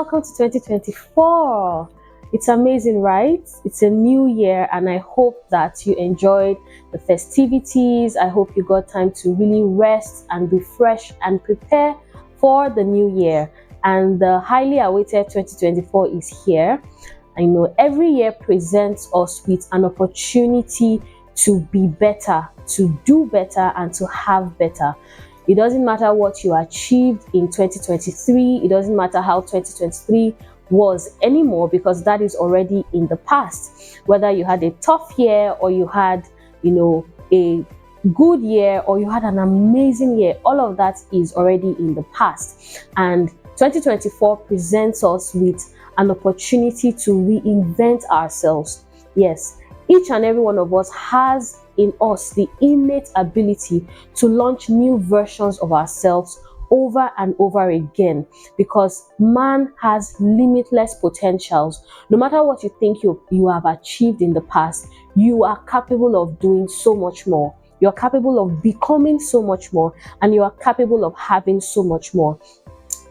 welcome to 2024. It's amazing, right? It's a new year, and I hope that you enjoyed the festivities. I hope you got time to really rest and refresh and prepare for the new year. And the highly awaited 2024 is here. I know every year presents us with an opportunity to be better, to do better, and to have better. It doesn't matter what you achieved in 2023. It doesn't matter how 2023 was anymore, because that is already in the past. Whether you had a tough year or you had, a good year or you had an amazing year, all of that is already in the past. And 2024 presents us with an opportunity to reinvent ourselves. Yes, each and every one of us has in us the innate ability to launch new versions of ourselves over and over again, because man has limitless potentials. No matter what you think you have achieved in the past, you are capable of doing so much more. You're capable of becoming so much more, and you are capable of having so much more.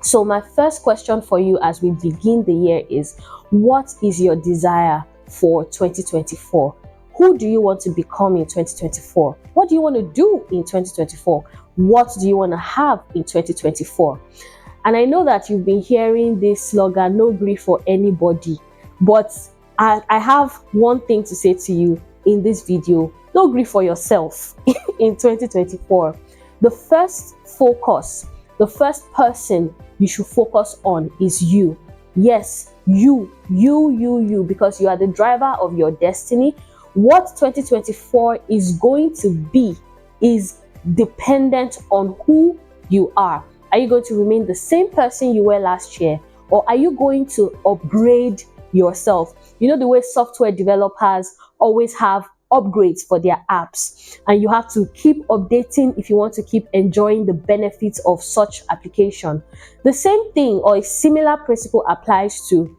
So my first question for you as we begin the year is, what is your desire for 2024? Who do you want to become in 2024? What do you want to do in 2024? What do you want to have in 2024? And I know that you've been hearing this slogan, no grief for anybody. But I have one thing to say to you in this video: no grief for yourself in 2024. The first focus, the first person you should focus on is you. Yes, you, because you are the driver of your destiny. What 2024 is going to be is dependent on who you are. Are you going to remain the same person you were last year, or are you going to upgrade yourself? You know the way software developers always have upgrades for their apps, and you have to keep updating if you want to keep enjoying the benefits of such application. The same thing or a similar principle applies to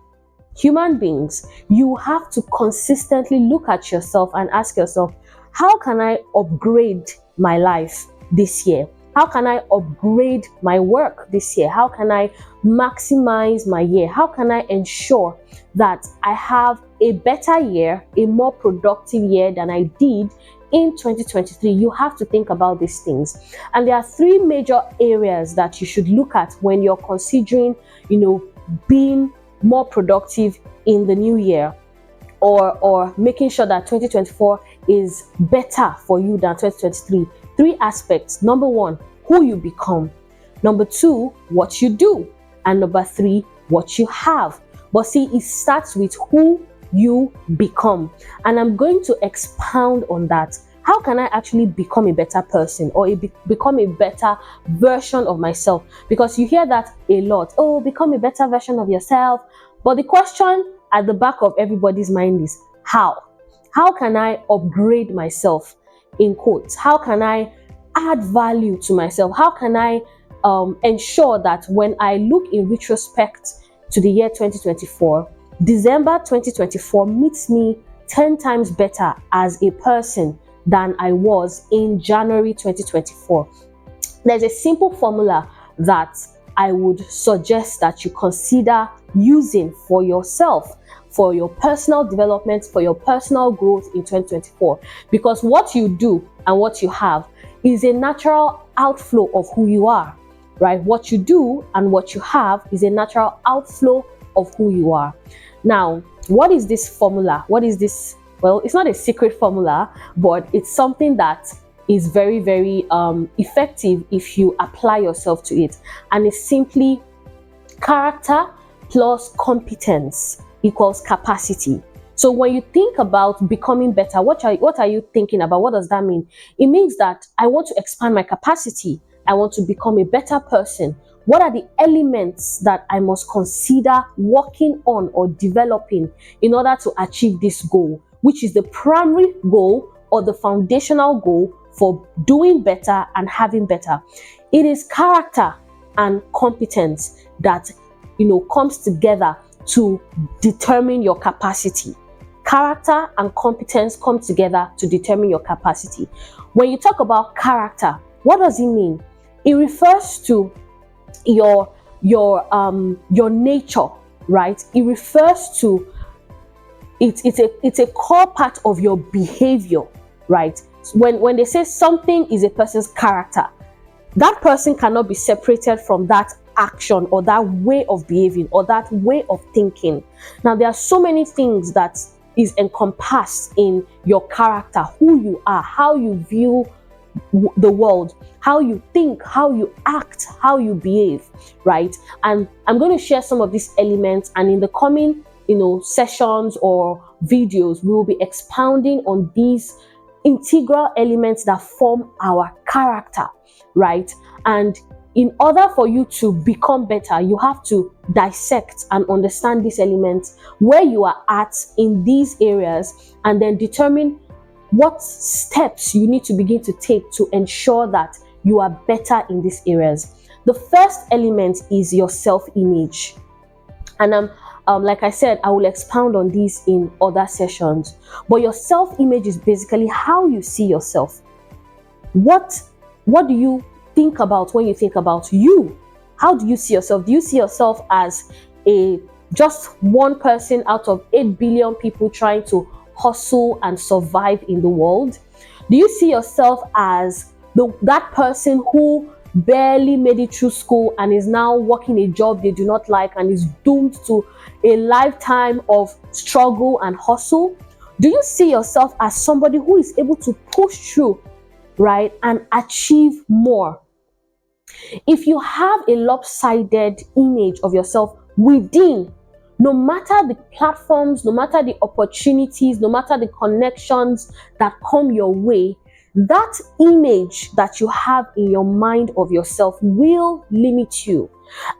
human beings. You have to consistently look at yourself and ask yourself, how can I upgrade my life this year? How can I upgrade my work this year? How can I maximize my year? How can I ensure that I have a better year, a more productive year than I did in 2023? You have to think about these things. And there are three major areas that you should look at when you're considering, being more productive in the new year, or making sure that 2024 is better for you than 2023. Three aspects. Number one, who you become. Number two, what you do. And number three, what you have. But see, it starts with who you become. And I'm going to expound on that. How can I actually become a better person, or become a better version of myself? Because you hear that a lot. Oh, become a better version of yourself. But the question at the back of everybody's mind is how? How can I upgrade myself, in quotes? How can I add value to myself? How can I ensure that when I look in retrospect to the year 2024, December 2024 meets me 10 times better as a person than I was in January 2024. There's a simple formula that I would suggest that you consider using for yourself, for your personal development, for your personal growth in 2024. Because what you do and what you have is a natural outflow of who you are, right? What you do and what you have is a natural outflow of who you are. Now, what is this formula? What is this? Well, it's not a secret formula, but it's something that is very, very effective if you apply yourself to it. And it's simply character plus competence equals capacity. So when you think about becoming better, what are you thinking about? What does that mean? It means that I want to expand my capacity. I want to become a better person. What are the elements that I must consider working on or developing in order to achieve this goal, which is the primary goal or the foundational goal for doing better and having better? It is character and competence that comes together to determine your capacity. Character and competence come together to determine your capacity. When you talk about character, what does it mean? It refers to your your nature, right? It refers to it's a core part of your behavior, right? When they say something is a person's character, that person cannot be separated from that action or that way of behaving or that way of thinking. Now, there are so many things that is encompassed in your character, who you are, how you view the world, how you think, how you act, how you behave, right? And I'm going to share some of these elements, and in the coming sessions or videos, we will be expounding on these integral elements that form our character, right? And in order for you to become better, you have to dissect and understand these elements, where you are at in these areas, and then determine what steps you need to begin to take to ensure that you are better in these areas. The first element is your self-image. And like I said, I will expound on these in other sessions. But your self-image is basically how you see yourself. What do you think about when you think about you? How do you see yourself? Do you see yourself as just one person out of 8 billion people trying to hustle and survive in the world? Do you see yourself as that person who barely made it through school and is now working a job they do not like and is doomed to a lifetime of struggle and hustle? Do you see yourself as somebody who is able to push through, right, and achieve more? If you have a lopsided image of yourself within, no matter the platforms, no matter the opportunities, no matter the connections that come your way, that image that you have in your mind of yourself will limit you,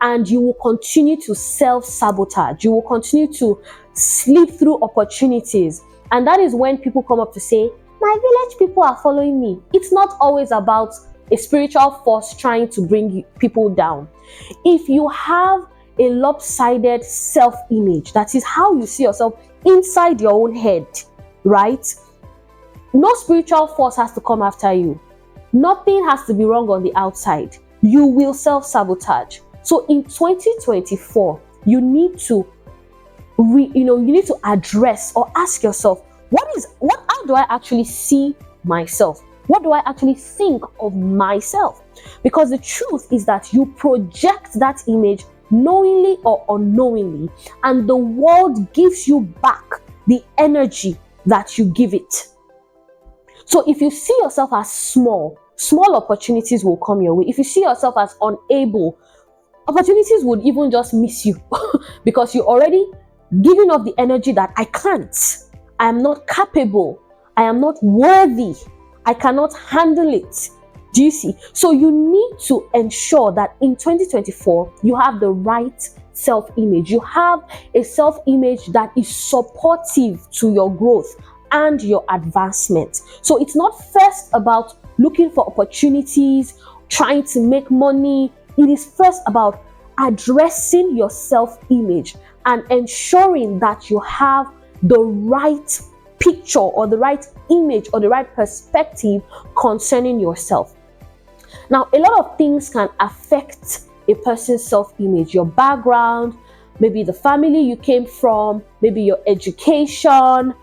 and you will continue to self-sabotage. You will continue to slip through opportunities, and that is when people come up to say, my village people are following me. It's not always about a spiritual force trying to bring people down. If you have a lopsided self-image, that is how you see yourself inside your own head, right? No spiritual force has to come after you. Nothing has to be wrong on the outside. You will self-sabotage. So in 2024, you need to address or ask yourself, how do I actually see myself? What do I actually think of myself? Because the truth is that you project that image knowingly or unknowingly, and the world gives you back the energy that you give it. So if you see yourself as small opportunities will come your way. If you see yourself as unable, opportunities would even just miss you because you're already giving off the energy that I can't, I am not capable, I am not worthy, I cannot handle it. Do you see? So you need to ensure that in 2024, you have the right self-image. You have a self-image that is supportive to your growth and your advancement. So it's not first about looking for opportunities, trying to make money. It is first about addressing your self-image and ensuring that you have the right picture or the right image or the right perspective concerning yourself. Now, a lot of things can affect a person's self-image. Your background, maybe the family you came from, maybe your education.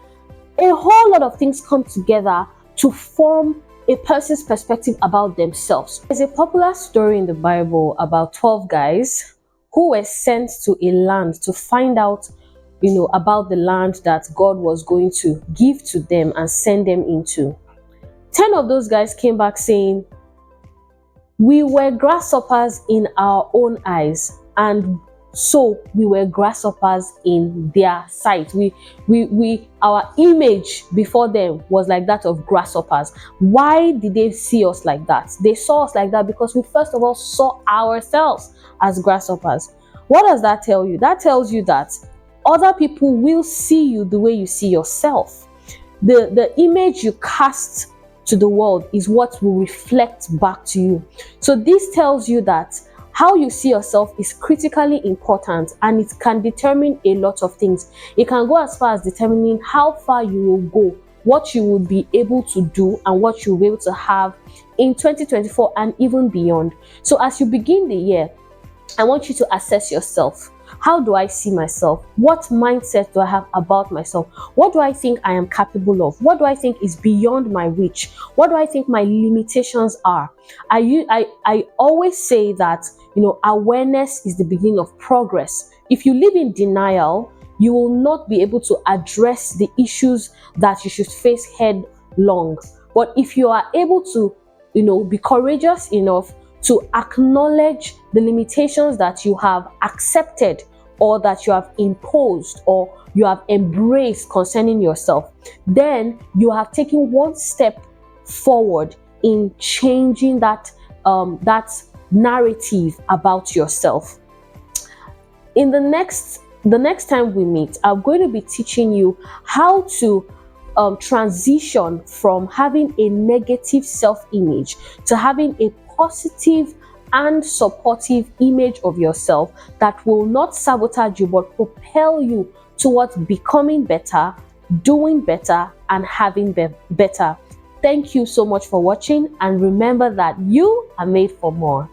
A whole lot of things come together to form a person's perspective about themselves. There's a popular story in the Bible about 12 guys who were sent to a land to find out, about the land that God was going to give to them and send them into. 10 of those guys came back saying, we were grasshoppers in our own eyes, and so we were grasshoppers in their sight. Our image before them was like that of grasshoppers. Why did they see us like that? They saw us like that because we first of all saw ourselves as grasshoppers. What does that tell you? That tells you that other people will see you the way you see yourself. The image you cast to the world is what will reflect back to you. So this tells you that how you see yourself is critically important, and it can determine a lot of things. It can go as far as determining how far you will go, what you will be able to do, and what you will be able to have in 2024 and even beyond. So as you begin the year, I want you to assess yourself. How do I see myself? What mindset do I have about myself? What do I think I am capable of? What do I think is beyond my reach? What do I think my limitations are? I always say that, awareness is the beginning of progress. If you live in denial, you will not be able to address the issues that you should face head long. But if you are able to, be courageous enough to acknowledge the limitations that you have accepted or that you have imposed or you have embraced concerning yourself, then you have taken one step forward in changing that narrative about yourself. In the next time we meet, I'm going to be teaching you how to transition from having a negative self-image to having a positive and supportive image of yourself that will not sabotage you but propel you towards becoming better, doing better, and having better. Thank you so much for watching, and remember that you are made for more.